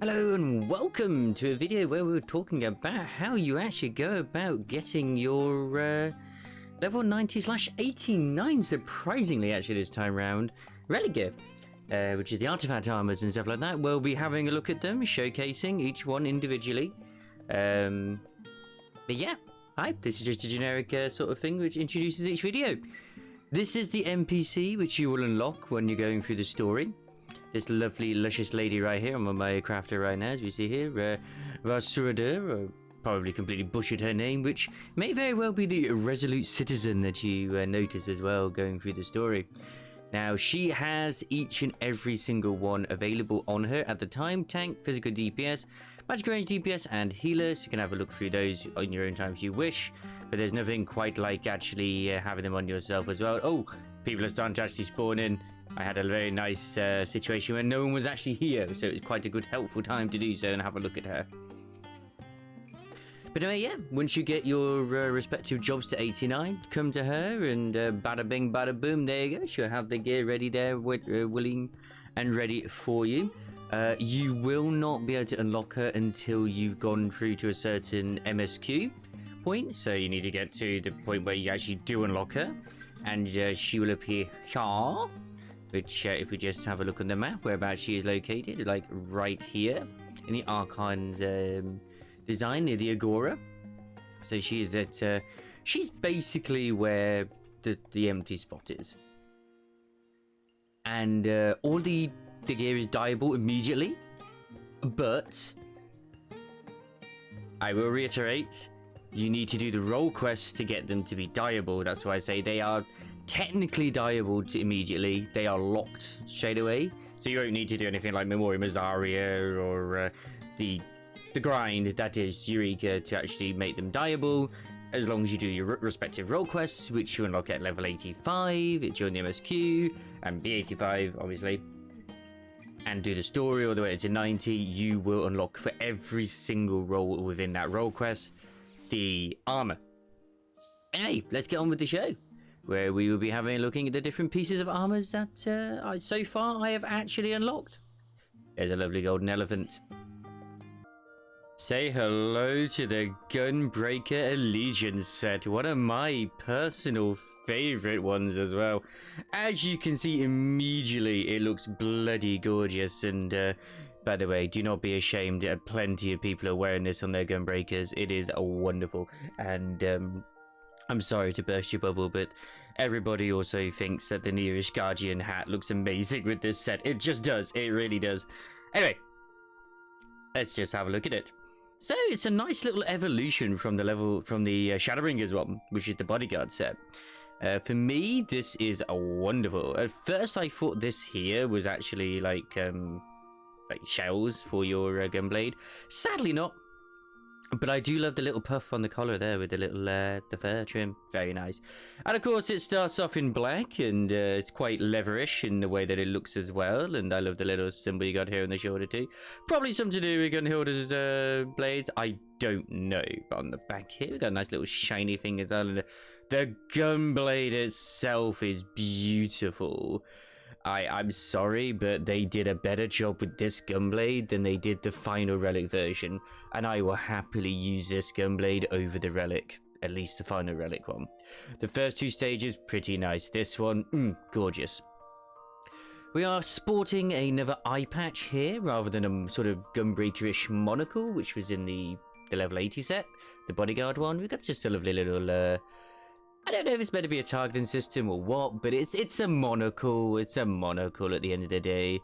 Hello and welcome to a video where we're talking about how you actually go about getting your level 90/89, surprisingly actually this time round, relic gear, which is the artifact armors and stuff like that. We'll be having a look at them, showcasing each one individually. But yeah, hi, this is just a generic sort of thing which introduces each video. This is the NPC which you will unlock when you're going through the story. This lovely, luscious lady right here. I'm on my crafter right now, as we see here. Rasurader, probably completely butchered her name, which may very well be the resolute citizen that you notice as well going through the story. Now, she has each and every single one available on her at the time. Tank, physical DPS, magic range DPS, and healer. So you can have a look through those on your own time if you wish. But there's nothing quite like actually having them on yourself as well. Oh, people are starting to actually spawn in. I had a very nice situation where no one was actually here, so it was quite a good, helpful time to do so and have a look at her. But anyway, yeah, once you get your respective jobs to 89, come to her and bada bing, bada boom, there you go. She'll have the gear ready there, willing and ready for you. You will not be able to unlock her until you've gone through to a certain MSQ point, so you need to get to the point where you actually do unlock her, and she will appear here. Which, if we just have a look on the map, whereabouts she is located, like right here in the Archon's design near the Agora. So she is at, she's basically where the empty spot is. And all the gear is dyeable immediately, but I will reiterate, you need to do the role quests to get them to be dyeable. That's why I say they are technically dyeable immediately. They are locked straight away, so you won't need to do anything like Memoria Mazzaria or the grind that is Eureka to actually make them dyeable, as long as you do your respective role quests, which you unlock at level 85 during the MSQ and B85 obviously, and do the story all the way to 90. You will unlock for every single role within that role quest the armor. Anyway, let's get on with the show, where we will be having a looking at the different pieces of armors that so far I have actually unlocked. There's a lovely golden elephant. Say hello to the Gunbreaker Allegiance set, one of my personal favorite ones as well. As you can see immediately, it looks bloody gorgeous, and by the way, do not be ashamed, plenty of people are wearing this on their Gunbreakers. It is wonderful, and I'm sorry to burst your bubble, but everybody also thinks that the nearest Guardian hat looks amazing with this set. It just does. It really does. Anyway, let's just have a look at it. So it's a nice little evolution from the Shadowbringers one, which is the Bodyguard set. For me, this is wonderful. At first, I thought this here was actually like shells for your gunblade. Sadly, not. But I do love the little puff on the collar there with the little the fur trim. Very nice. And of course it starts off in black, and it's quite leverish in the way that it looks as well. And I love the little symbol you got here on the shoulder too. Probably something to do with Gunhilda's blades. I don't know. But on the back here we got a nice little shiny thing as well. And the gunblade itself is beautiful. I'm sorry, but they did a better job with this gunblade than they did the final relic version, and I will happily use this gunblade over the relic, at least the final relic one. The first two stages, pretty nice. This one, gorgeous. We are sporting another eye patch here, rather than a sort of Gunbreaker-ish monocle, which was in the level 80 set, the Bodyguard one. We've got just a lovely little I don't know if it's meant to be a targeting system or what, but it's a monocle. It's a monocle at the end of the day.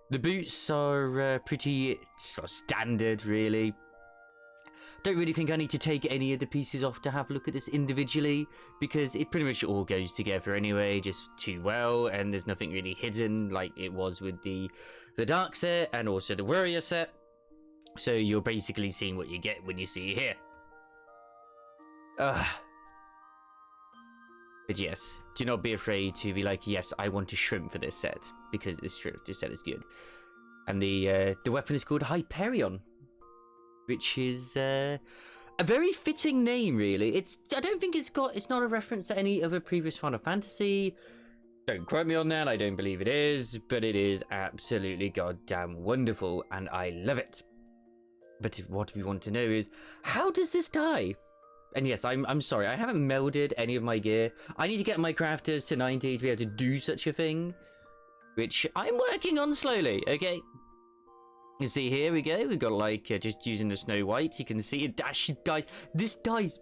The boots are pretty sort of standard, really. Don't really think I need to take any of the pieces off to have a look at this individually, because it pretty much all goes together anyway, just too well, and there's nothing really hidden like it was with the Dark set and also the Warrior set. So you're basically seeing what you get when you see it here. But yes, do not be afraid to be like, yes, I want to shrimp for this set, because this set is good. And the weapon is called Hyperion, which is a very fitting name, really. I don't think it's not a reference to any other previous Final Fantasy. Don't quote me on that, I don't believe it is, but it is absolutely goddamn wonderful, and I love it. But what we want to know is, how does this die? And yes, I'm sorry, I haven't melded any of my gear. I need to get my crafters to 90 to be able to do such a thing, which I'm working on slowly, okay? You see, here we go, we've got like, just using the Snow White, you can see it actually dies. This dies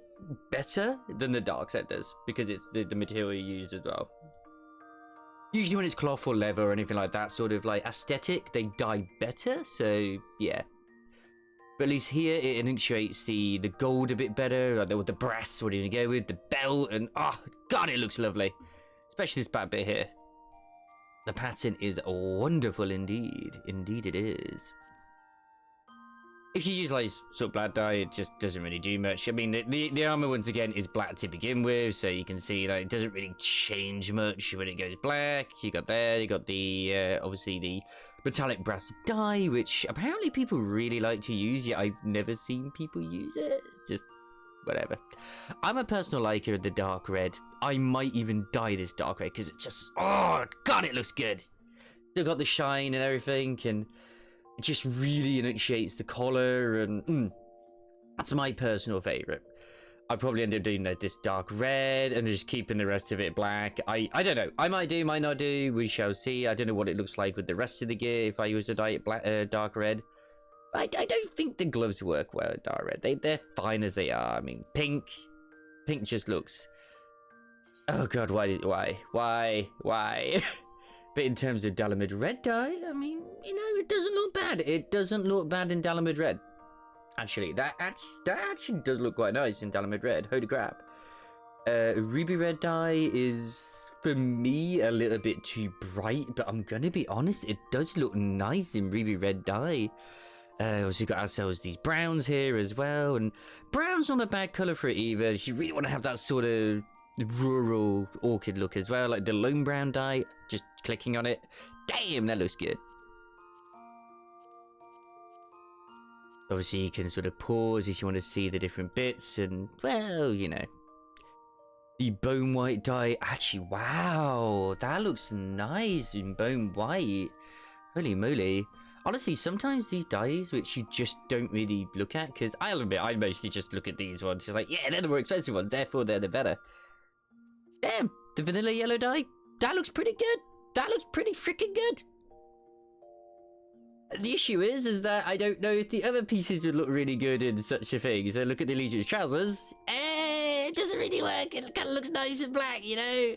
better than the dark set does, because it's the material you used as well. Usually when it's cloth or leather or anything like that, sort of like aesthetic, they die better, so yeah. But at least here it enunciates the gold a bit better, or the brass, what are you gonna go with, the belt, and oh god, it looks lovely. Especially this back bit here. The pattern is wonderful indeed. Indeed it is. If you use like sort of black dye, it just doesn't really do much. I mean, the armor once again is black to begin with, so you can see that it doesn't really change much when it goes black. You got there, you got the obviously the metallic brass dye, which apparently people really like to use. Yet I've never seen people use it. Just whatever. I'm a personal liker of the dark red. I might even dye this dark red because it just, oh god, it looks good. Still got the shine and everything, and it just really enunciates the collar, and that's my personal favorite. I'd probably end up doing this dark red and just keeping the rest of it black. I don't know. I might do, might not do. We shall see. I don't know what it looks like with the rest of the gear if I use to dye it black, dark red. I don't think the gloves work well with dark red. They're fine as they are. I mean, pink just looks. Oh god, why? But in terms of Dalamud red dye, I mean, you know, it doesn't look bad. It doesn't look bad in Dalamud red. Actually, that actually does look quite nice in Dalamud red. Holy crap. Ruby red dye is, for me, a little bit too bright, but I'm gonna be honest, it does look nice in ruby red dye. Also got ourselves these browns here as well, and brown's not a bad colour for it either. If you really want to have that sort of rural orchid look as well, like the lone brown dye, just clicking on it, damn, that looks good. Obviously you can sort of pause if you want to see the different bits, and well, you know, the bone white dye, actually, wow, that looks nice in bone white. Holy moly. Honestly, sometimes these dyes which you just don't really look at, because I'll admit I mostly just look at these ones, just like, yeah, they're the more expensive ones, therefore they're the better. Damn, the vanilla yellow dye, that looks pretty good. That looks pretty freaking good. The issue is that I don't know if the other pieces would look really good in such a thing. So look at the Legion's trousers. It doesn't really work. It kind of looks nice and black, you know?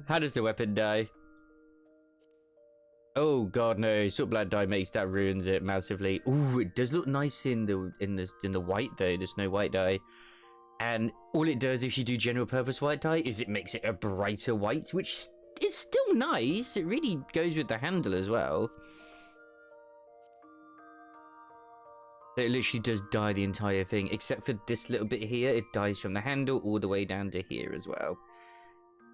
How does the weapon dye? Oh god, no! Soot black dye makes that, ruins it massively. Ooh, it does look nice in the white though, the Snow White dye. And all it does if you do general purpose white dye is it makes it a brighter white, which is still nice. It really goes with the handle as well. It literally does dye the entire thing, except for this little bit here. It dyes from the handle all the way down to here as well.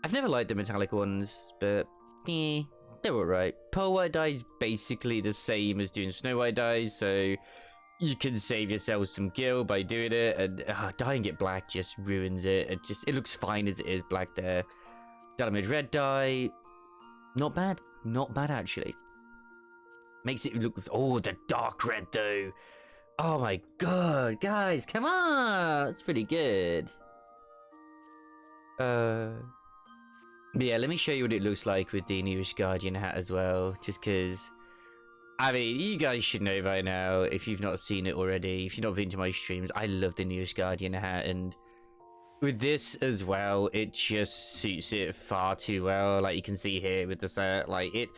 I've never liked the metallic ones, but yeah, they're alright. Pearl white dye is basically the same as doing Snow White dye, so you can save yourself some gil by doing it, and dyeing it black just ruins it. It looks fine as it is black there. Dalamud red dye, not bad actually. Makes it look, oh, the dark red though. Oh my god, guys, come on, it's pretty good. Yeah, let me show you what it looks like with the Newish Guardian hat as well, just because, I mean, you guys should know by now, if you've not seen it already, if you've not been to my streams, I love the Newish Guardian hat, and with this as well, it just suits it far too well. Like you can see here with the set, like it,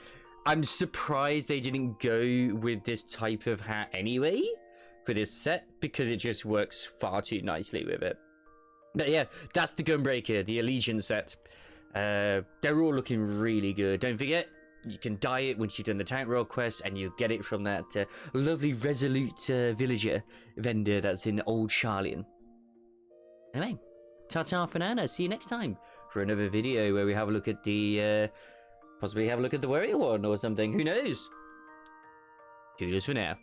I'm surprised they didn't go with this type of hat anyway for this set, because it just works far too nicely with it. But yeah, that's the Gunbreaker, the Allegiance set. They're all looking really good. Don't forget, you can dye it once you've done the tank roll quest, and you get it from that lovely Resolute villager vendor that's in Old Charlian. Anyway, ta-ta for now. See you next time for another video where we have a look at the possibly have a look at the warrior one or something. Who knows? Kudos for now.